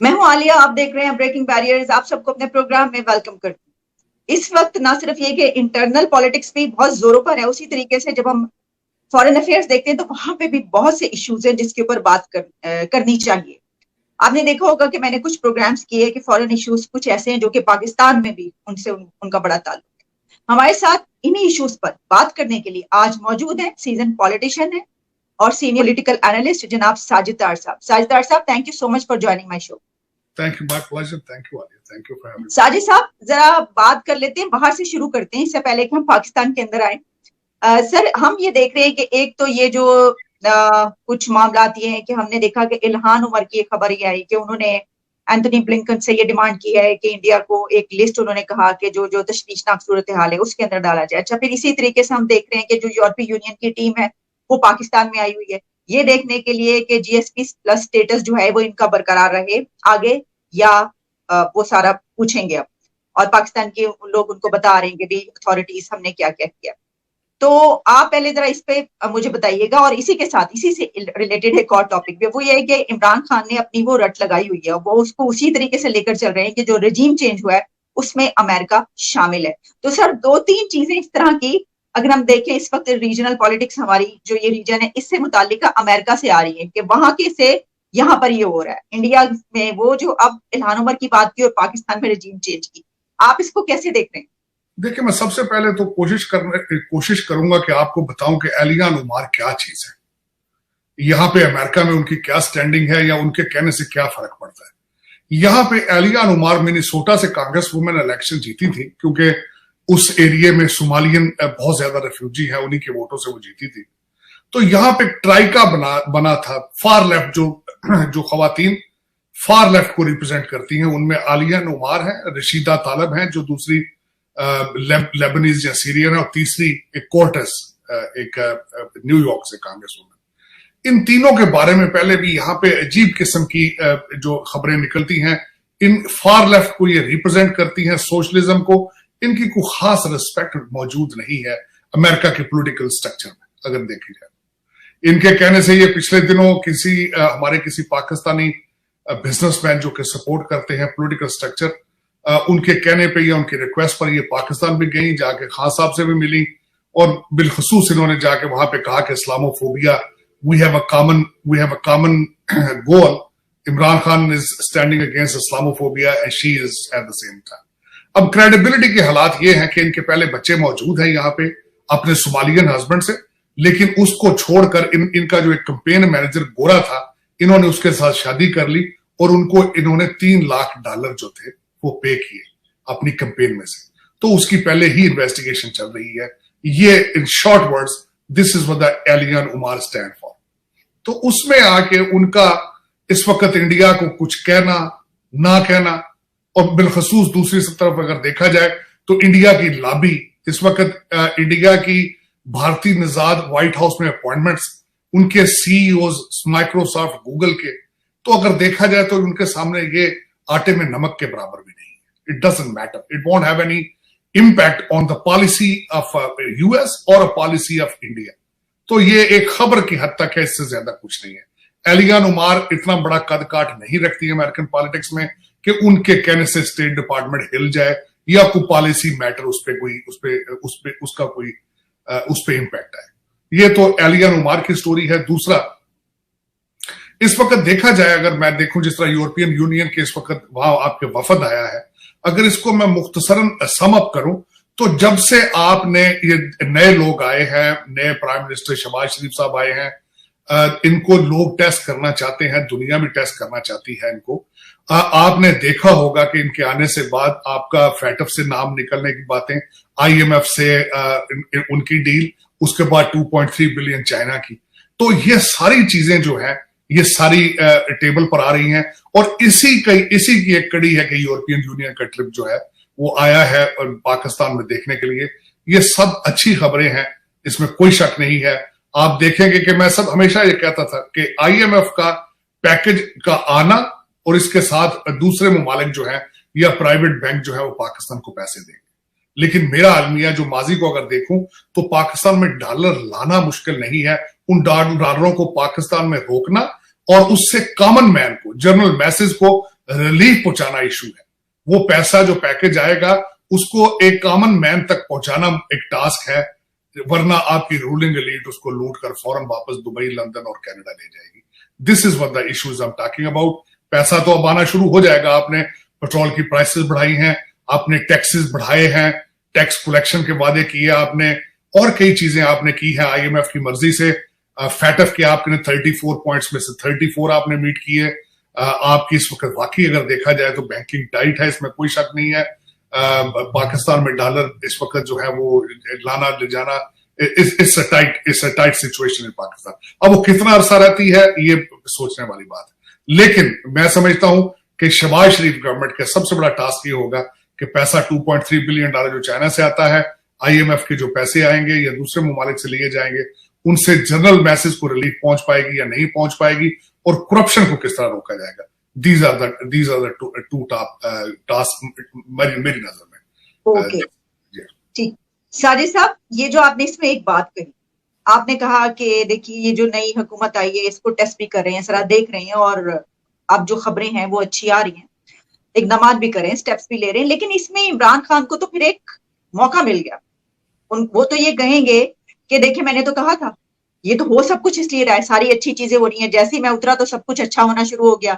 میں ہوں عالیہ، آپ دیکھ رہے ہیں بریکنگ بیریئرز. آپ سب کو اپنے پروگرام میں ویلکم کرتی ہوں. اس وقت نہ صرف یہ کہ انٹرنل پالیٹکس بھی بہت زوروں پر ہے، اسی طریقے سے جب ہم فارن افیئرز دیکھتے ہیں تو وہاں پہ بھی بہت سے ایشوز ہیں جس کے اوپر بات کرنی چاہیے. آپ نے دیکھا ہوگا کہ میں نے کچھ پروگرامز کیے کہ فارن ایشوز کچھ ایسے ہیں جو کہ پاکستان میں بھی ان کا بڑا تعلق ہے. ہمارے ساتھ انہی ایشوز پر بات کرنے کے لیے آج موجود ہیں سیزن پالیٹیشین ہیں اور سینئر پولیٹیکل اینالسٹ جناب ساجد طاہر صاحب. ساجد طاہر صاحب، thank you so much for joining my show. Thank you, my pleasure. Thank you, Alia. Thank you for having me. Sajid صاحب ذرا بات کر لیتے ہیں، باہر سے شروع کرتے ہیں اس سے پہلے کہ ہم پاکستان کے اندر آئیں. سر ہم یہ دیکھ رہے ہیں کہ ایک تو یہ جو کچھ معاملات یہ ہیں کہ ہم نے دیکھا کہ الہان عمر کی ایک خبر یہ آئی کہ انہوں نے اینتھونی بلنکن سے یہ ڈیمانڈ کی ہے کہ انڈیا کو ایک لسٹ انہوں نے کہا کہ جو تشویشناک صورتحال ہے اس کے اندر ڈالا جائے. اچھا، پھر اسی طریقے سے ہم دیکھ رہے ہیں کہ جو یورپی یونین کی ٹیم ہے وہ پاکستان میں آئی ہوئی ہے یہ دیکھنے کے لیے کہ جی ایس پی پلس اسٹیٹس جو ہے وہ ان کا برقرار رہے آگے، یا وہ سارا پوچھیں گے اب، اور پاکستان کے لوگ ان کو بتا رہے ہیں کہ بھی اتھارٹیز ہم نے کیا کیا کیا. تو آپ پہلے ذرا اس پہ مجھے بتائیے گا. اور اسی کے ساتھ اسی سے ریلیٹڈ ایک اور ٹاپک پہ وہ یہ ہے کہ عمران خان نے اپنی وہ رٹ لگائی ہوئی ہے، وہ اس کو اسی طریقے سے لے کر چل رہے ہیں کہ جو رجیم چینج ہوا ہے اس میں امریکہ شامل ہے. تو سر دو تین چیزیں اس طرح کی اگر ہم دیکھیں اس وقت ریجنل پالیٹکس ہماری جو یہ ریجن ہے اس سے متعلق امریکہ سے آ رہی ہے کہ وہاں کے سے یہاں پر یہ ہو رہا ہے. انڈیا میں وہ جو اب الہان عمر کی بات کی اور پاکستان میں رجیم چینج کی، آپ اس کو کیسے دیکھ رہے ہیں؟ دیکھیں، میں سب سے پہلے تو کوشش کروں گا کہ آپ کو بتاؤں کہ ایلیان عمار کیا چیز ہے، یہاں پہ امریکہ میں ان کی کیا سٹینڈنگ ہے یا ان کے کہنے سے کیا فرق پڑتا ہے. یہاں پہ ایلیان عمار منیسوٹا سے کانگریس وومن الیکشن جیتی تھی کیونکہ اس ایریے میں صومالین بہت زیادہ ریفیوجی ہیں، انہی کے ووٹوں سے وہ جیتی تھی. تو یہاں پہ ٹرائکا بنا تھا فار لیفٹ، جو خواتین فار لیفٹ کو ریپرزینٹ کرتی ہیں. ان میں ایلیان عمار ہیں، رشیدہ طالب ہیں جو دوسری لیبنیز یا سیرین ہے، اور تیسری ایک کورٹس ایک نیو یارک سے کانگریس وومن. ان تینوں کے بارے میں پہلے بھی یہاں پہ عجیب قسم کی جو خبریں نکلتی ہیں. ان فار لیفٹ کو یہ ریپرزینٹ کرتی ہیں، سوشلزم کو. ان کی کوئی خاص ریسپیکٹ موجود نہیں ہے امریکہ کے پولیٹیکل سٹرکچر میں اگر دیکھی جائے. ان کے کہنے سے یہ پچھلے دنوں ہمارے کسی پاکستانی بزنس مین جو کہ سپورٹ کرتے ہیں پولیٹیکل سٹرکچر، ان کے کہنے پہ یا ان کی ریکویسٹ پر یہ پاکستان بھی گئیں، جا کے خان صاحب سے بھی ملی، اور بالخصوص انہوں نے جا کے وہاں پہ کہا کہ Islamophobia we have a common goal. Imran Khan is standing against Islamophobia and she is at the same time. اب کریڈیبلٹی کے حالات یہ ہیں کہ ان کے پہلے بچے موجود ہیں یہاں پہ اپنے صومالین ہسبینڈ سے، لیکن اس کو چھوڑ کر ان کا جو ایک کمپین مینیجر گورا تھا، انہوں نے اس کے ساتھ شادی کر لی اور ان کو انہوں نے $3 لاکھ جو تھے وہ پے کیے اپنی کمپین میں سے. تو اس کی پہلے ہی انویسٹیگیشن چل رہی ہے. یہ in short words this is what the ایلیان عمار stand for. تو اس میں آ کے ان کا اس وقت انڈیا کو کچھ کہنا نہ کہنا، اور بالخصوص دوسری طرف اگر دیکھا جائے تو انڈیا کی لابی اس وقت، انڈیا کی بھارتی نژاد وائٹ ہاؤس میں اپوائنٹمنٹس، ان کے سی ای اوز مائکروسافٹ گوگل کے، تو اگر دیکھا جائے تو ان کے سامنے یہ آٹے میں نمک کے برابر بھی نہیں ہے. It doesn't matter. It won't have any impact on the policy of US or a policy of India. تو یہ ایک خبر کی حد تک ہے، اس سے زیادہ کچھ نہیں ہے. ایلیان عمار اتنا بڑا قد کاٹ نہیں رکھتی ہے امریکن پالیٹکس میں کہ ان کے کہنے سے اسٹیٹ ڈپارٹمنٹ ہل جائے یا کوئی پالیسی میٹر اس پہ امپیکٹ آئے. یہ تو ایلیان عمار کی سٹوری ہے. دوسرا، اس وقت دیکھا جائے، اگر میں دیکھوں جس طرح یورپین یونین کے اس وقت وہاں آپ کے وفد آیا ہے، اگر اس کو میں مختصراً سم اپ کروں تو جب سے آپ نے یہ نئے لوگ آئے ہیں، نئے پرائم منسٹر شہباز شریف صاحب آئے ہیں، ان کو لوگ ٹیسٹ کرنا چاہتے ہیں، دنیا بھی ٹیسٹ کرنا چاہتی ہے ان کو. آپ نے دیکھا ہوگا کہ ان کے آنے سے بعد آپ کا فیٹف سے نام نکلنے کی باتیں، آئی ایم ایف سے ان کی ڈیل، اس کے بعد 2.3 بلین چائنا کی. تو یہ ساری چیزیں جو ہیں یہ ساری ٹیبل پر آ رہی ہیں، اور اسی کی ایک کڑی ہے کہ یورپین یونین کا ٹرپ جو ہے وہ آیا ہے پاکستان میں دیکھنے کے لیے. یہ سب اچھی خبریں ہیں، اس میں کوئی شک نہیں ہے. آپ دیکھیں گے کہ میں ہمیشہ یہ کہتا تھا کہ آئی ایم ایف کا پیکج کا آنا اور اس کے ساتھ دوسرے ممالک جو ہیں یا پرائیویٹ بینک جو ہے وہ پاکستان کو پیسے دیں گے. لیکن میرا المیہ جو ماضی کو اگر دیکھوں تو پاکستان میں ڈالر لانا مشکل نہیں ہے. ان ڈالروں کو پاکستان میں روکنا اور اس سے کامن مین کو، جنرل میسز کو रिलीफ पहुंचाना इशू है। वो पैसा जो पैकेज आएगा उसको एक कॉमन मैन तक पहुंचाना एक टास्क है, वरना आपकी रूलिंग एलीट उसको लूट कर फौरन वापस दुबई, लंदन और कनाडा ले जाएगी। This is what the issues I am talking about. पैसा तो अब आना शुरू हो जाएगा। आपने पेट्रोल की प्राइसेस बढ़ाई हैं, आपने टैक्सेस बढ़ाए हैं, टैक्स कलेक्शन के वादे किए आपने, और कई चीजें आपने की हैं IMF की मर्जी से। फैटफ के आपने 34 पॉइंट्स में से 34 आपने मीट किए। आपकी इस वक्त वाकई अगर देखा जाए तो बैंकिंग टाइट है, इसमें कोई शक नहीं है। पाकिस्तान में डॉलर इस वक्त जो है वो लाना ले जाना, it's a tight situation in Pakistan. अब वो कितना अरसा रहती है ये सोचने वाली बात है, लेकिन मैं समझता हूं कि शहबाज शरीफ गवर्नमेंट का सबसे बड़ा टास्क ये होगा कि पैसा $2.3 बिलियन जो चाइना से आता है, IMF के जो पैसे आएंगे या दूसरे ममालिक से लिए जाएंगे, उनसे जनरल मैसेज को रिलीफ पहुंच पाएगी या नहीं पहुंच पाएगी, और करप्शन को किस तरह रोका जाएगा। These are the two top tasks मेरी नजर में। ओके, ठीक। साजिद साहब, ये जो आपने इसमें एक बात कही, आपने कहा कि देखिए ये जो नई हुकूमत आई है इसको टेस्ट भी कर रहे हैं, सरा देख रहे हैं, और अब जो खबरें हैं वो अच्छी आ रही हैं, इकदामात भी कर रहे हैं, स्टेप्स भी ले रहे हैं, लेकिन इसमें इमरान खान को तो फिर एक मौका मिल गया। वो तो ये कहेंगे कि देखिए मैंने तो कहा था, ये तो हो सब कुछ इसलिए रहा है, सारी अच्छी चीजें हो रही हैं, जैसे ही मैं उतरा तो सब कुछ अच्छा होना शुरू हो गया।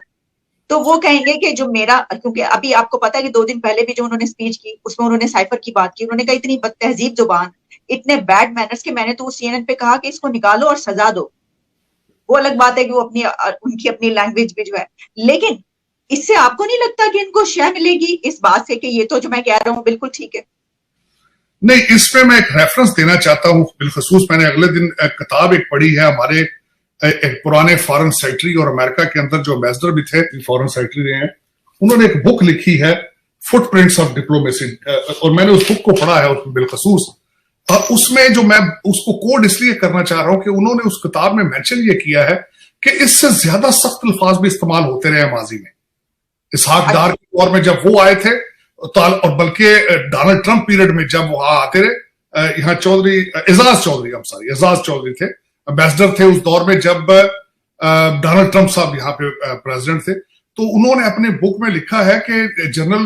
तो वो कहेंगे कि जो मेरा, क्योंकि अभी आपको पता है कि 2 दिन पहले भी जो उन्होंने स्पीच की उसमें उन्होंने साइफर की बात की, उन्होंने कहा इतनी बदतहजीब जुबान, इतने बैड मैनर्स कि मैंने तो CNN पे कहा कि इसको निकालो और सजा दो। वो अलग बात है कि वो उनकी अपनी लैंग्वेज भी जो है, लेकिन इससे आपको नहीं लगता कि इनको शय मिलेगी इस बात से कि ये तो जो मैं कह रहा हूँ बिल्कुल ठीक है? नहीं, इसमें मैं एक रेफरेंस देना चाहता हूं बिलखसूस। मैंने अगले दिन किताब एक पढ़ी है, हमारे एक पुराने फॉरेन सेक्रेटरी और अमेरिका के अंदर जो एम्बेसडर भी थे, फॉरेन सेक्रेटरी रहे हैं, उन्होंने एक बुक लिखी है फुटप्रिंट्स ऑफ डिप्लोमेसी, और मैंने उस बुक को पढ़ा है बिलखसूस। उसमें जो मैं उसको कोड इसलिए करना चाह रहा हूं कि उन्होंने उस किताब में मेंशन ये किया है कि इससे ज्यादा सख्त अल्फाज भी इस्तेमाल होते रहे माजी में। इसहाक डार के दौर में जब वो आए थे, और बल्कि डोनाल्ड ट्रंप पीरियड में जब वहां आते रहे, यहाँ एजाज चौधरी थे, एम्बेसडर थे उस दौर में जब डोनाल्ड ट्रंप साहब यहाँ पे प्रेसिडेंट थे। तो उन्होंने अपने बुक में लिखा है कि जनरल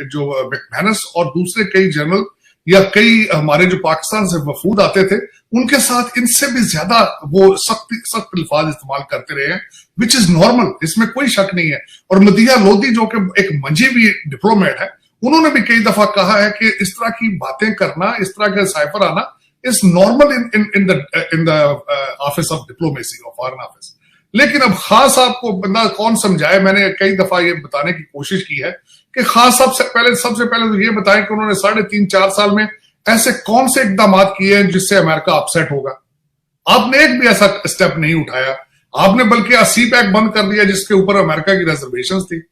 जो मैकमैनस और दूसरे कई जनरल या कई हमारे जो पाकिस्तान से वफूद आते थे, उनके साथ इनसे भी ज्यादा वो सख्त अल्फाज इस्तेमाल करते रहे हैं, विच इज नॉर्मल, इसमें कोई शक नहीं है। और मदिया लोधी जो कि एक मंझी भी डिप्लोमेट है, उन्होंने भी कई दफा कहा है कि इस तरह की बातें करना, इस तरह के साइफर आना is normal in the office of diplomacy और फॉरेन ऑफिस। लेकिन अब खास आपको बंदा कौन समझाए, मैंने कई दफा ये बताने की कोशिश की है कि खास सबसे पहले तो ये बताएं कि उन्होंने 3.5-4 साल में ऐसे कौन से इकदाम किए हैं जिससे अमेरिका अपसेट होगा। आपने एक भी ऐसा स्टेप नहीं उठाया। आपने बल्कि CPEC बंद कर दिया जिसके ऊपर अमेरिका की रिजर्वेशंस थी।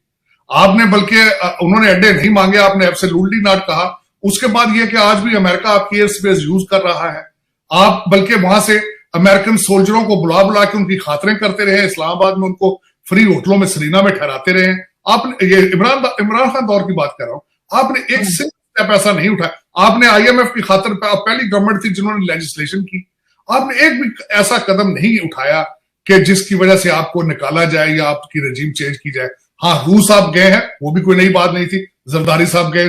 आपने बल्कि उन्होंने अड्डे नहीं मांगे, आपने एब्सोल्युटली नॉट कहा। उसके बाद यह कि आज भी अमेरिका आपकी एयर स्पेस यूज कर रहा है। आप बल्कि वहां से अमेरिकन सोल्जरों को बुला के उनकी खातरें करते रहे, इस्लामाबाद में उनको फ्री होटलों में सरीना में ठहराते रहे। आपने ये इमरान खान दौर की बात कर रहा हूं, आपने एक सिंगल स्टेप ऐसा नहीं उठाया। आपने IMF की खातर पहली गवर्नमेंट थी जिन्होंने लेजिस्लेशन की। आपने एक भी ऐसा कदम नहीं उठाया कि जिसकी वजह से आपको निकाला जाए या आपकी रजीम चेंज की जाए। हाँ, रूस आप गए हैं, वो भी कोई नई बात नहीं थी। जरदारी साहब गए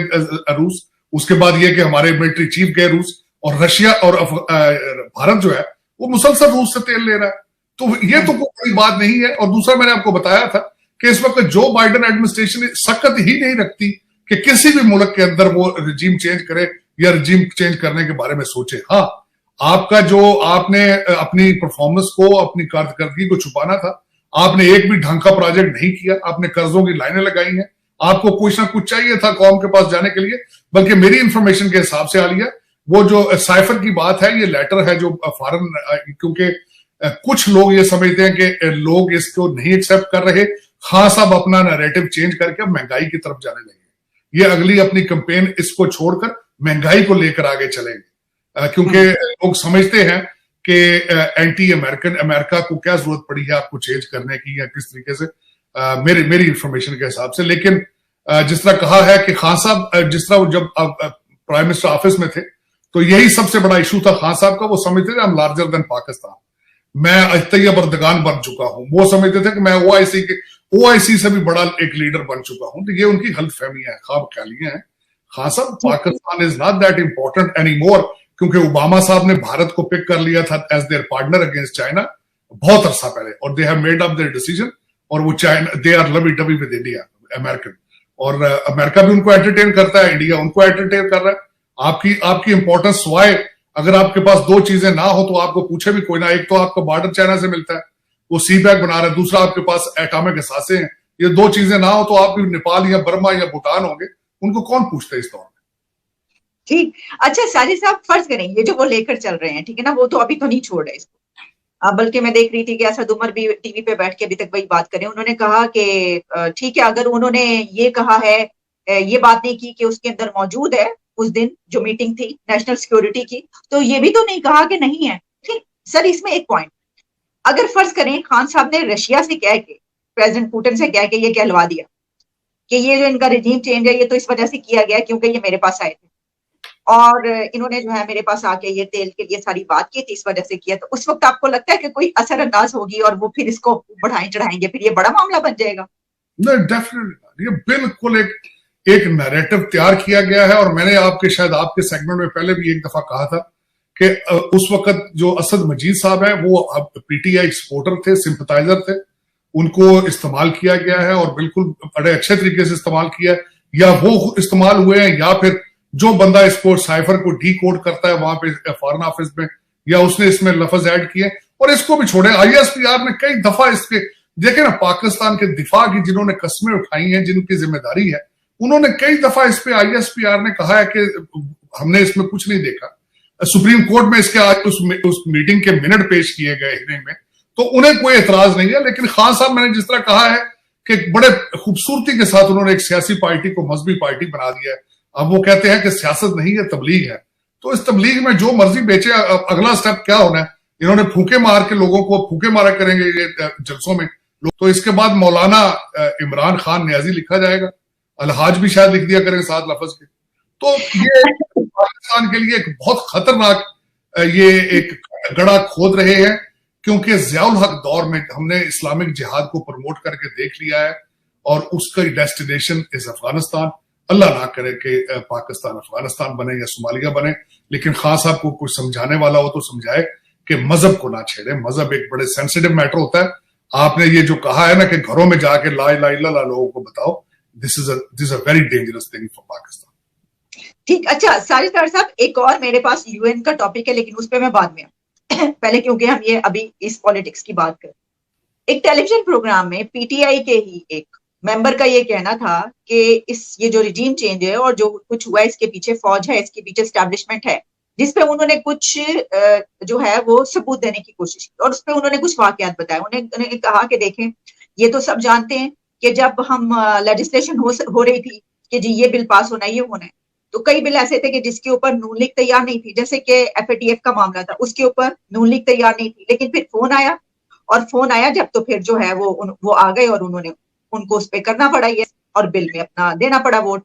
रूस, उसके बाद ये कि हमारे मिलिट्री चीफ गए रूस, और रशिया और भारत जो है वो मुसलसल रूस से तेल ले रहा है। तो ये तो कोई बात नहीं है। और दूसरा, मैंने आपको बताया था कि इस वक्त जो बाइडेन एडमिनिस्ट्रेशन सख्त ही नहीं रखती कि किसी भी मुल्क के अंदर वो रजीम चेंज करे या रजीम चेंज करने के बारे में सोचे। हाँ, आपका जो आपने अपनी परफॉर्मेंस को, अपनी कारकर्दगी को छुपाना था, आपने एक भी ढंग का प्रोजेक्ट नहीं किया। आपने कर्जों की लाइनें लगाई हैं। आपको कुछ ना कुछ चाहिए था कौम के पास जाने के लिए। बल्कि मेरी इंफॉर्मेशन के हिसाब से आलिया, वो जो साइफर की बात है, ये लेटर है जो फॉरेन, क्योंकि कुछ लोग ये समझते हैं कि लोग इसको नहीं एक्सेप्ट कर रहे। खान साहब अपना नैरेटिव चेंज करके महंगाई की तरफ जाने लगे। ये अगली अपनी कैंपेन इसको छोड़कर महंगाई को लेकर आगे चलेंगे, क्योंकि लोग समझते हैं कि एंटी अमेरिका को क्या जरूरत पड़ी है आपको चेंज करने की या किस तरीके से, मेरी इंफॉर्मेशन के हिसाब से। लेकिन जिस तरह कहा है कि खान साहब जिस तरह जब प्राइम मिनिस्टर ऑफिस में थे तो यही सबसे बड़ा इशू था खान साहब का। वो समझते थे हम लार्जर देन पाकिस्तान। मैं तैयब अर्दगान बन चुका हूं, वो समझते थे कि मैं ओआईसी से भी बड़ा एक लीडर बन चुका हूं। तो ये उनकी गलतफहमियां हैं, ख्वाब ख्यालियां हैं। खान साहब, Pakistan is not that important any more, क्योंकि ओबामा साहब ने भारत को पिक कर लिया था as their partner against China बहुत अरसा पहले, और they have made up their decision, और वो China, they are lovey dovey with India, American, और अमेरिका भी उनको एंटरटेन करता है, इंडिया उनको एंटरटेन कर रहा है। आपकी इंपॉर्टेंस वाई, अगर आपके पास दो चीजें ना हो तो आपको पूछे भी कोई ना। एक तो आपका बॉर्डर चाइना से मिलता है, वो सी पैक बना रहा है, दूसरा आपके पास एटॉमिक असासे हैं। ये दो चीजें ना हो तो आप भी नेपाल या बर्मा या भूटान होंगे, उनको कौन पूछता है इस दौर में? ठीक। अच्छा साजिद साहब, फर्ज करें ये जो वो लेकर चल रहे हैं, ठीक है ना, वो तो अभी तो नहीं छोड़ रहे इसको, बल्कि मैं देख रही थी कि असद उमर भी टीवी पे बैठ के अभी तक वही बात करें। उन्होंने कहा कि ठीक है, अगर उन्होंने ये कहा है, ये बात नहीं की कि उसके अंदर मौजूद है उस दिन जो मीटिंग थी नेशनल सिक्योरिटी की, तो ये भी तो नहीं कहा कि नहीं है। ठीक सर, इसमें एक पॉइंट, अगर फर्ज करें खान साहब ने रशिया से कह के, प्रेसिडेंट पुतिन से कह के ये कहलवा दिया कि ये जो इनका रिजीम चेंज है ये तो इस वजह से किया गया क्योंकि ये मेरे पास आए थे और इन्होंने जो है मेरे पास आके ये तेल के लिए सारी बात की थी, इस वजह से किया, तो उस वक्त आपको लगता है कि कोई असरअंदाज होगी और वो फिर इसको बढ़ाएं चढ़ाएंगे, फिर ये बड़ा मामला बन जाएगा? नहीं, डेफिनेटली ये बिल्कुल एक नैरेटिव तैयार किया गया है। और मैंने शायद आपके सेगमेंट में पहले भी एक दफा कहा था कि उस वक्त जो असद मजीद साहब हैं वो पीटीआई सपोर्टर थे, सिंपथाइजर थे, उनको इस्तेमाल किया गया है और बिल्कुल बड़े अच्छे तरीके से इस्तेमाल किया है। या वो इस्तेमाल हुए हैं या फिर जो बंदा इसको साइफर को डी कोड करता है वहां पे फॉरेन ऑफिस में, या उसने इसमें लफ्ज ऐड किए। और इसको भी छोड़े, आईएसपीआर ने कई दफा इसके देखे ना, पाकिस्तान के दिफा की जिन्होंने कस्में उठाई हैं, जिनकी जिम्मेदारी है, उन्होंने कई दफा इस पे आईएसपीआर ने कहा है कि हमने इसमें कुछ नहीं देखा। सुप्रीम कोर्ट में इसके आज उस मीटिंग के मिनट पेश किए गए हियरिंग में, तो उन्हें कोई एतराज नहीं है। लेकिन खान साहब, मैंने जिस तरह कहा है कि बड़े खूबसूरती के साथ उन्होंने एक सियासी पार्टी को मजहबी पार्टी बना दिया है। अब वो कहते हैं कि सियासत नहीं है, तबलीग है, तो इस तबलीग में जो मर्जी बेचे। अगला स्टेप क्या होना है? इन्होंने फूके मार के लोगों को फूके मारा करेंगे ये जलसों में, तो इसके बाद मौलाना इमरान खान न्याजी लिखा जाएगा, अलहाज भी शायद लिख दिया करेंगे साथ लफ्ज के। तो ये पाकिस्तान के लिए एक बहुत खतरनाक ये एक गड़ा खोद रहे हैं, क्योंकि ज़ियाउल हक दौर में हमने इस्लामिक जिहाद को प्रमोट करके देख लिया है और उसका डेस्टिनेशन इज अफगानिस्तान। अल्लाह ना करे कि पाकिस्तान अफगानिस्तान बने या सोमालिया बने, लेकिन खान साहब को कुछ समझाने वाला हो तो समझाए कि मजहब को ना छेड़े। मजहब एक बड़े सेंसिटिव मैटर होता है। आपने ये जो कहा है ना कि घरों में जाके ला इलाहा इल्लल्लाह लोगों को बताओ, this is a very dangerous thing for Pakistan. ठीक। अच्छा साजिद साहब, एक और मेरे पास यूएन का टॉपिक है, लेकिन उस पर मैं बाद में पहले क्योंकि हम ये अभी इस पॉलिटिक्स की बात करें। एक टेलीविजन प्रोग्राम में पीटीआई के ही एक मेंबर का ये कहना था कि ये जो रिजीम चेंज है और जो कुछ हुआ है इसके पीछे फौज है, इसके पीछे एस्टैब्लिशमेंट है, जिसपे उन्होंने कुछ जो है वो सबूत देने की कोशिश की और उस पर उन्होंने कुछ वाकयात बताए। उन्होंने कहा कि देखें, ये तो सब जानते हैं कि जब हम लेजिस्लेशन हो रही थी कि जी ये बिल पास होना है, ये होना है, तो कई बिल ऐसे थे कि जिसके ऊपर नून लीग तैयार नहीं थी, जैसे कि एफएटीएफ का मामला था, उसके ऊपर नून लीग तैयार नहीं थी, लेकिन फिर फोन आया जब, तो फिर जो है वो आ गए और उनको उस पर करना पड़ा ये और बिल में अपना देना पड़ा वोट।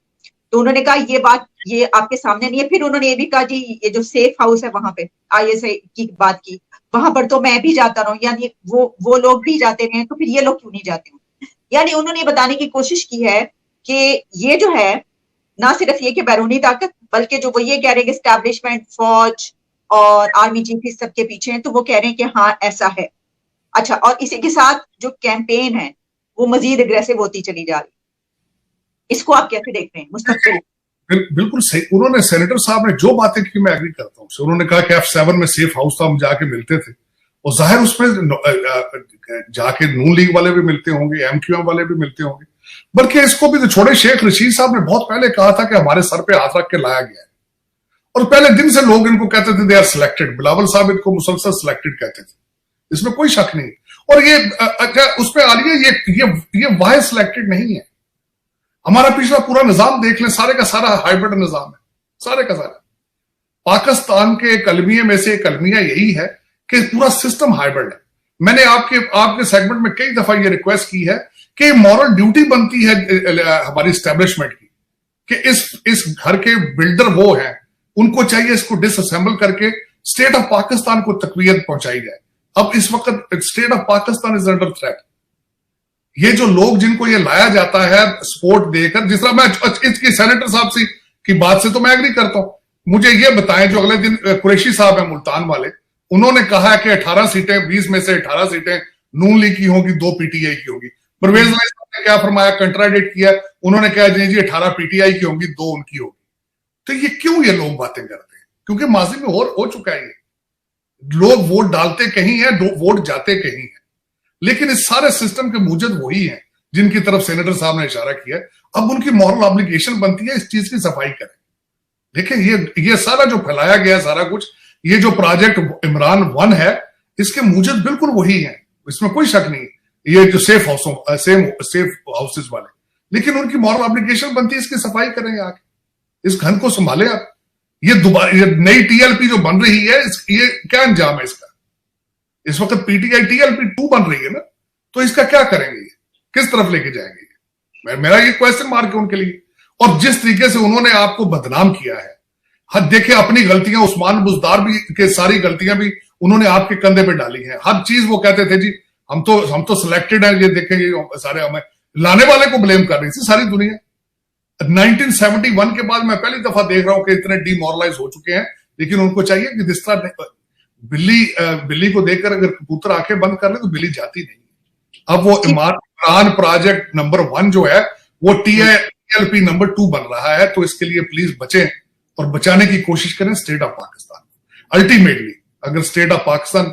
तो उन्होंने कहा ये बात ये आपके सामने नहीं है। फिर उन्होंने ये भी कहा जी ये जो सेफ हाउस है वहां पे आईएसआई की बात की, वहां पर तो मैं भी जाता रहा हूँ, यानी वो लोग भी जाते रहे, तो फिर ये लोग क्यों नहीं जाते हूँ? यानी उन्होंने ये बताने की कोशिश की है कि ये जो है ना सिर्फ ये कि बैरूनी ताकत, बल्कि जो वो ये कह रहे हैं कि एस्टैब्लिशमेंट, फौज और आर्मी चीफ इस सबके पीछे हैं, तो वो कह रहे हैं कि हाँ ऐसा है। अच्छा, और इसी के साथ जो कैंपेन है वो मजीद एग्रेसिव होती चली जा रही है। इसको आप कैसे देख रहे हैं मुस्तकबिल? बिल्कुल सही। उन्होंने सेनेटर साहब ने जो बातें की मैं एग्री करता हूँ। उन्होंने कहा कि F7 में सेफ हाउस था, हम जाके मिलते थे, और जाहिर उसमें जाके नून लीग वाले भी मिलते होंगे, एमक्यूएम वाले भी मिलते होंगे, बल्कि इसको भी तो छोड़े, शेख रशीद साहब ने बहुत पहले कहा था कि हमारे सर पे हाथ रख के लाया गया है, और पहले दिन से लोग इनको कहते थे दे आर सिलेक्टेड। बिलावल साहब इनको मुसलसल सिलेक्टेड कहते थे, इसमें कोई शक नहीं। और ये उस पर आलिए ये वाहिद सिलेक्टेड नहीं है। हमारा पिछला पूरा निजाम देख लें, सारे का सारा हाइब्रिड निजाम है, सारे का सारा। पाकिस्तान के एक अलमिया में से एक अलमिया यही है कि पूरा सिस्टम हाइब्रिड है। मैंने आपके सेगमेंट में कई दफा ये रिक्वेस्ट की है कि मॉरल ड्यूटी बनती है हमारी एस्टेब्लिशमेंट की कि इस घर के बिल्डर वो हैं, उनको चाहिए इसको डिसअसेंबल करके स्टेट ऑफ पाकिस्तान को तकवीयत पहुंचाई जाए। اب اس وقت state of Pakistan is under threat. یہ جو لوگ جن کو یہ لایا جاتا ہے سپورٹ دے کر, جس طرح میں اس کی سینیٹر صاحب کی بات سے تو میں ایگری کرتا ہوں. مجھے یہ بتائیں, جو اگلے دن قریشی صاحب ہیں ملتان والے, انہوں نے کہا ہے کہ 18 سیٹیں 20 میں سے 18 سیٹیں نون لیگ کی ہوں گی, 2 پی ٹی آئی کی ہوں گی. پرویز نے کیا فرمایا, کنٹراڈکٹ کیا, انہوں نے کہا جی 18 پی ٹی آئی کی ہوں گی, 2 ان کی ہوگی. تو یہ کیوں یہ لوگ باتیں کرتے ہیں؟ کیونکہ ماضی میں ہو چکا ہے, یہ لوگ ووٹ ڈالتے کہیں ہیں, ووٹ جاتے کہیں ہیں. لیکن اس سارے سسٹم کے موجد وہی ہیں جن کی طرف سینیٹر صاحب نے اشارہ کیا. اب ان کی مورل آبلیگیشن بنتی ہے اس چیز کی صفائی کریں. دیکھیں یہ سارا جو پھیلایا گیا سارا کچھ, یہ جو پروجیکٹ عمران 1 ہے, اس کے موجد بالکل وہی ہیں, اس میں کوئی شک نہیں. یہ جو سیف ہاؤسز والے, لیکن ان کی مورل آبلیگیشن بنتی ہے اس کی صفائی کریں آ کے, اس گھن کو سنبھالیں آپ. یہ نئی ٹی ایل پی جو بن رہی ہے, یہ کیا انجام ہے اس کا؟ اس وقت P T I T L P 2 بن رہی ہے نا, تو اس کا کیا کریں گے, کس طرف لے کے جائیں گے؟ میرا یہ کویسچن مارک ہے ان کے لیے. اور جس طریقے سے انہوں نے آپ کو بدنام کیا ہے, دیکھیں اپنی غلطیاں, عثمان بزدار بھی کہ ساری غلطیاں بھی انہوں نے آپ کے کندھے پہ ڈالی ہیں. ہر چیز وہ کہتے تھے جی ہم تو سلیکٹڈ ہیں, یہ دیکھیں یہ سارے ہمیں لانے والے کو بلیم کر رہی تھی ساری دنیا. 1971 کے بعد میں پہلی دفعہ دیکھ رہا ہوں کہ اتنے ڈی مورلائز ہو چکے ہیں, لیکن ان کو چاہیے کہ جس طرح بلی کو دیکھ کر اگر کبوتر آنکھیں بند کر لے تو بلی جاتی نہیں. اب وہ عمران پروجیکٹ نمبر 1 جو ہے وہ ٹی ایل پی نمبر 2 بن رہا ہے. تو اس کے لیے پلیز بچیں اور بچانے کی کوشش کریں اسٹیٹ آف پاکستان. الٹیمیٹلی اگر اسٹیٹ آف پاکستان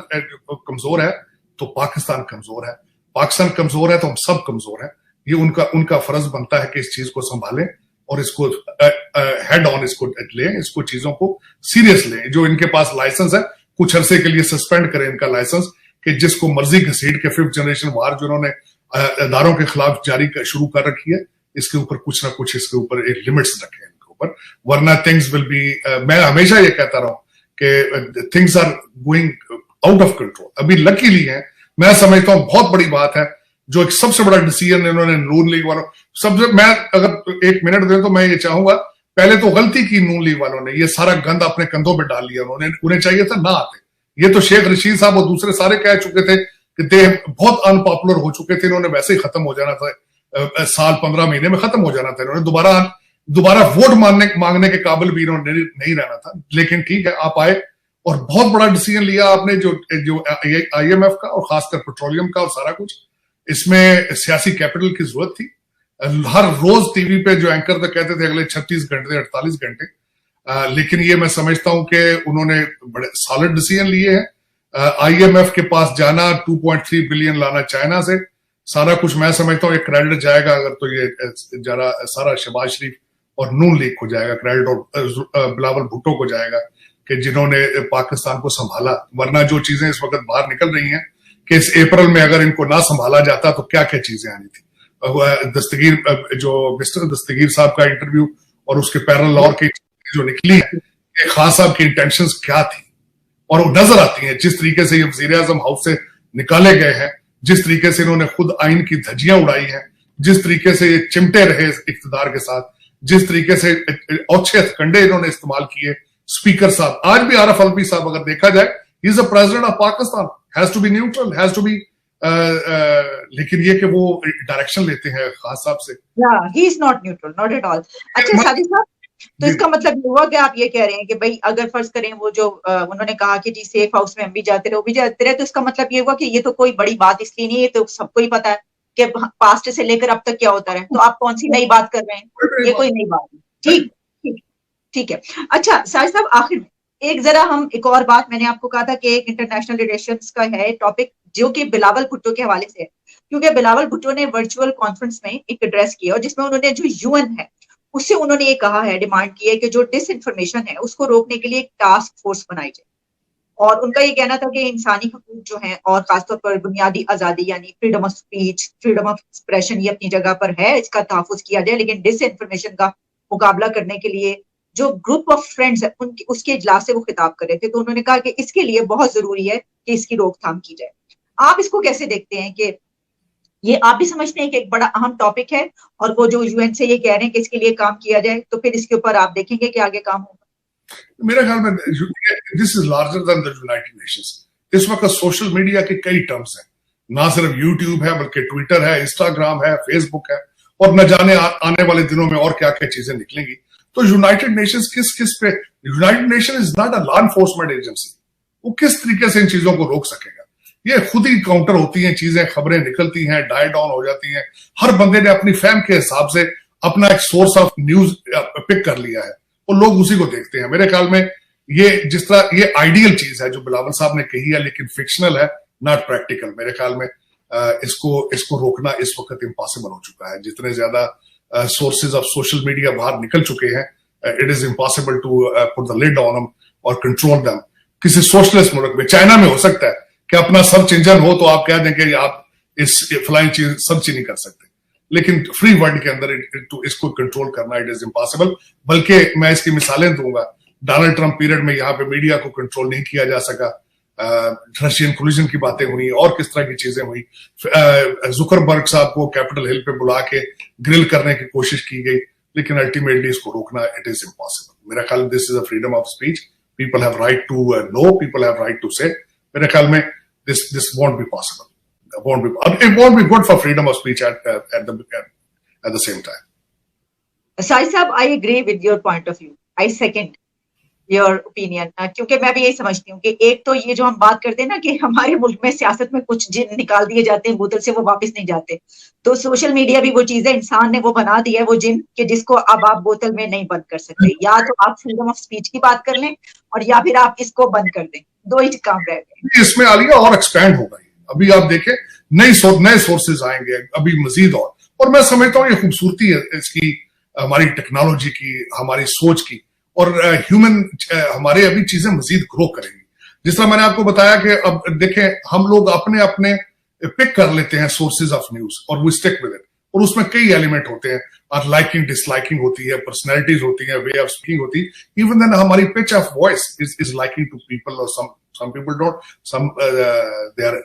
کمزور ہے تو پاکستان کمزور ہے, پاکستان کمزور ہے تو ہم سب کمزور ہیں. یہ ان کا فرض بنتا ہے کہ اس چیز کو سنبھالیں اور اس کو ہیڈ آن اس کو لیں, اس کو چیزوں کو سیریس لیں. جو ان کے پاس لائسنس ہے کچھ عرصے کے لیے سسپینڈ کریں ان کا لائسنس, کہ جس کو مرضی گھسیٹ کے 5th جنریشن وار جو انہوں نے اداروں کے خلاف جاری شروع کر رکھی ہے, اس کے اوپر کچھ نہ کچھ اس کے اوپر ایک لمٹس رکھیں ان کے اوپر, ورنہ تھنگز ول بی, میں ہمیشہ یہ کہتا رہا ہوں کہ things are going out of control. ابھی لکیلی ہے, میں سمجھتا ہوں بہت بڑی بات ہے, جو ایک سب سے بڑا ڈیسیژن انہوں نے نون لیگ والوں میں اگر 1 منٹ دیں تو میں یہ چاہوں گا, پہلے تو غلطی کی نون لیگ والوں نے, یہ سارا گند اپنے کندھوں پہ ڈال لیا. انہیں چاہیے تھا نہ آتے. یہ تو شیخ رشید صاحب اور دوسرے سارے کہہ چکے تھے کہ دے بہت ان پاپولر ہو چکے تھے, انہوں نے ویسے ہی ختم ہو جانا تھا, سال 15 مہینے میں ختم ہو جانا تھا. انہوں نے دوبارہ ووٹ مانگنے کے قابل بھی انہوں نے نہیں رہنا تھا. لیکن ٹھیک ہے, آپ آئے اور بہت بڑا ڈیسیژن لیا آپ نے, جو آئی ایم ایف کا اور خاص کر پیٹرولیم کا اور سارا کچھ. اس میں سیاسی کیپٹل کی ضرورت تھی. ہر روز ٹی وی پہ جو اینکر تو کہتے تھے اگلے 36 گھنٹے 48 گھنٹے, لیکن یہ میں سمجھتا ہوں کہ انہوں نے بڑے سالڈ ڈیسیژن لیے ہیں. آئی ایم ایف کے پاس جانا, 2.3 بلین لانا چائنا سے, سارا کچھ میں سمجھتا ہوں یہ کریڈٹ جائے گا اگر تو یہ سارا شہباز شریف اور نون لیگ کو جائے گا کریڈٹ, اور بلاول بھٹو کو جائے گا کہ جنہوں نے پاکستان کو سنبھالا. ورنہ جو چیزیں اس وقت باہر نکل رہی ہیں کہ اس اپریل میں اگر ان کو نہ سنبھالا جاتا تو کیا کیا چیزیں آنی تھی. دستگیر جو مسٹر دستگیر صاحب کا انٹرویو اور اس کے پیرل لاء کی جو نکلی ہے کہ خان صاحب کی انٹینشنز کیا تھی, اور وہ نظر آتی ہیں جس طریقے سے یہ وزیر اعظم ہاؤس سے نکالے گئے ہیں, جس طریقے سے انہوں نے خود آئین کی دھجیاں اڑائی ہیں, جس طریقے سے یہ چمٹے رہے اقتدار کے ساتھ, جس طریقے سے اوچھے کنڈے انہوں نے استعمال کیے. اسپیکر صاحب آج بھی عارف الوی صاحب اگر دیکھا جائے, he is a president of Pakistan, has to be neutral, has to be, لیکن یہ کہ وہ ڈائریکشن لیتے ہیں خان صاحب سے. He is not neutral, not at all. اچھا ساجد صاحب, تو اس کا مطلب یہ ہوا کہ آپ یہ کہہ رہے ہیں کہ بھائی اگر فرض کریں وہ جو انہوں نے کہا کہ جی سیف ہاؤس میں ہم بھی جاتے رہے, وہ بھی جاتے رہے, تو اس کا مطلب یہ ہوا کہ یہ تو کوئی بڑی بات اس لیے نہیں ہے, تو سب کو ہی پتا ہے کہ پاسٹ سے لے کر اب تک کیا ہوتا رہا, تو آپ کون سی نئی بات کر رہے ہیں, یہ کوئی نئی بات نہیں. ٹھیک ہے. اچھا ساجد صاحب, آخر میں ایک ذرا ہم ایک اور بات, میں نے آپ کو کہا تھا کہ ایک انٹرنیشنل ریلیشنز کا ہے ٹاپک جو کہ بلاول بھٹو کے حوالے سے ہے, کیونکہ بلاول بھٹو نے ورچوئل کانفرنس میں ایک ایڈریس کیا, اور جس میں انہوں نے جو یو این ہے اس سے انہوں نے یہ کہا ہے, ڈیمانڈ کی ہے کہ جو ڈس انفارمیشن ہے اس کو روکنے کے لیے ایک ٹاسک فورس بنائی جائے. اور ان کا یہ کہنا تھا کہ انسانی حقوق جو ہیں اور خاص طور پر بنیادی آزادی یعنی freedom of speech, freedom of expression, یہ اپنی جگہ پر ہے, اس کا تحفظ کیا جائے, لیکن ڈس انفارمیشن کا مقابلہ کرنے کے لیے جو گروپ آف فرینڈز ہیں اس کے اجلاس سے وہ خطاب کر رہے تھے, تو انہوں نے کہا کہ اس کے لیے بہت ضروری ہے کہ اس کی روک تھام کی جائے. آپ اس کو کیسے دیکھتے ہیں کہ یہ آپ بھی سمجھتے ہیں کہ ایک بڑا اہم ٹاپک ہے, اور وہ جو یو این سے یہ کہہ رہے ہیں کہ اس کے لیے کام کیا جائے, تو پھر اس کے اوپر آپ دیکھیں گے کہ آگے کام ہوگا؟ میرے خیال میں this is larger than the United Nations. इस वक्त सोशल मीडिया के कई टर्म्स हैं, ना सिर्फ यूट्यूब है बल्कि ट्विटर है, इंस्टाग्राम है, फेसबुक है, और न जाने आने वाले दिनों में और क्या क्या चीजें निकलेंगी। तो यूनाइटेड नेशंस किस पे, United nation is not a law enforcement agency, वो किस तरीके से इन चीजों को रोक सकेगा? ये खुद ही काउंटर होती हैं चीजें, खबरें निकलती हैं, डाई डाउन हो जाती हैं, हर बंदे ने अपनी फैम के हिसाब से अपना एक सोर्स ऑफ न्यूज पिक कर लिया है और लोग उसी को देखते हैं। मेरे ख्याल में ये जिस तरह ये आइडियल चीज है जो बिलावल साहब ने कही है, लेकिन फिक्शनल है, नॉट प्रैक्टिकल। मेरे ख्याल में इसको रोकना इस वक्त इम्पॉसिबल हो चुका है। जितने ज्यादा सोर्सेज ऑफ सोशल मीडिया बाहर निकल चुके हैं, it is impossible to put the lid on them और कंट्रोल देम। किसी सोशलिस्ट मुल्क में, चाइना में हो सकता है कि अपना सर्च इंजन हो तो आप कह दें कि आप इस फलाई चीज सर्च ही नहीं कर सकते, लेकिन फ्री वर्ल्ड के अंदर इसको कंट्रोल करना इट इज इम्पॉसिबल। बल्कि मैं इसकी मिसालें दूंगा, डोनाल्ड ट्रंप पीरियड में यहाँ पे मीडिया को कंट्रोल नहीं किया जा सका, रशियन कोलिजन की बातें हुई और किस तरह की चीजें हुई, जुकरबर्ग साहब को कैपिटल हिल पे बुला के ग्रिल करने की कोशिश की गई, लेकिन अल्टीमेटली इसको रोकना इट इज इम्पॉसिबल। मेरा ख्याल this is a freedom of speech, people have right to know, people have right to say. मेरे ख्याल में this won't be possible, it won't be good for freedom of speech at the same time. Sai Saab, I agree with your point of view, I second your opinion, क्योंकि मैं भी यही समझती हूँ कि एक तो ये जो हम बात करते हैं ना कि हमारे मुल्क में सियासत में कुछ जिन निकाल दिए जाते हैं बोतल से, वो वापस नहीं जाते, तो सोशल मीडिया भी वो चीज है, इंसान ने वो बना दिया है वो जिन कि जिसको अब आप बोतल में नहीं बंद कर सकते। या तो आप फ्रीडम ऑफ स्पीच की बात कर लें और या फिर आप इसको बंद कर दें, दो ही काम रह गए। इसमें आलिया और एक्सपैंड होगा। अभी आप देखें नए सोर्सेज आएंगे अभी मजीद, और मैं समझता हूँ ये खूबसूरती है इसकी, हमारी टेक्नोलॉजी की, हमारी सोच की, और ह्यूमन हमारे अभी चीजें मजीद ग्रो करेंगी। जिस तरह मैंने आपको बताया कि अब देखें हम लोग अपने अपने पिक कर लेते हैं सोर्सेज ऑफ न्यूज और वी स्टिक विद इट, और उसमें कई एलिमेंट होते हैं, और लाइकिंग डिसलाइकिंग होती है, पर्सनैलिटीज होती है, वे ऑफ स्पीकिंग होती है, इवन देन हमारी pitch of voice is liking to people, और some people don't, some they are,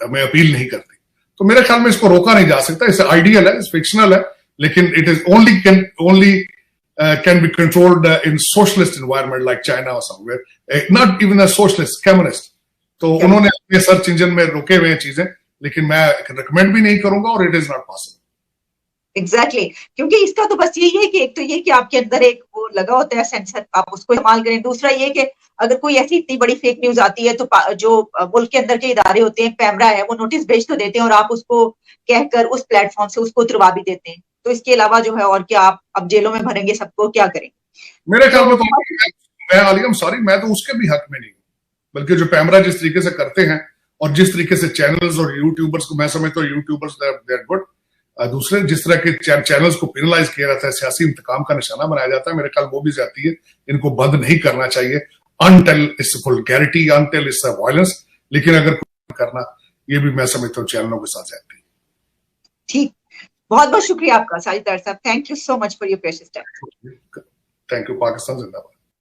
हमें अपील नहीं करती। तो मेरे ख्याल में इसको रोका नहीं जा सकता, इसे आइडियल है, फिक्शनल है, लेकिन it is only can be controlled in socialist environment like China or somewhere, not even a socialist, communist. तो उन्होंने अपने सर्च इंजन में रोके हुए हैं चीजें, लेकिन मैं रिकमेंड भी नहीं करूंगा और it is not possible. Exactly, क्योंकि इसका तो बस यही है कि एक तो ये कि आपके अंदर एक वो लगा होता है सेंसर, आप उसको इस्तेमाल करें। दूसरा ये कि अगर कोई ऐसी इतनी बड़ी फेक न्यूज आती है तो जो मुल्क के अंदर के इदारे होते हैं, पैमरा है, वो नोटिस भेज तो देते हैं और आप उसको कहकर उस प्लेटफॉर्म से उसको उतरवा भी देते हैं। तो इसके अलावा जो है और क्या, आप अब जेलों में भरेंगे सबको, क्या करेंगे? मेरे ख्याल में तो मैं आलिम सॉरी, मैं तो उसके भी हक में नहीं हूँ, बल्कि जो पैमरा जिस तरीके से करते हैं और जिस तरीके से चैनल्स और यूट्यूबर्स को, मैं समझता हूँ यूट्यूबर्स दे आर गुड, दूसरे जिस तरह के चैनल्स को पेनलाइज किया जाता है, सियासी इंतकाम का निशाना बनाया जाता है, मेरे ख्याल वो भी जाती है, इनको बंद नहीं करना चाहिए until it's vulgarity, until it's violence. लेकिन अगर करना, ये भी मैं समझता हूँ चैनलों के साथ जाती है। ठीक, बहुत बहुत शुक्रिया आपका साजिद साहब, thank you so much for your precious time. Thank you. Pakistan जिंदाबाद।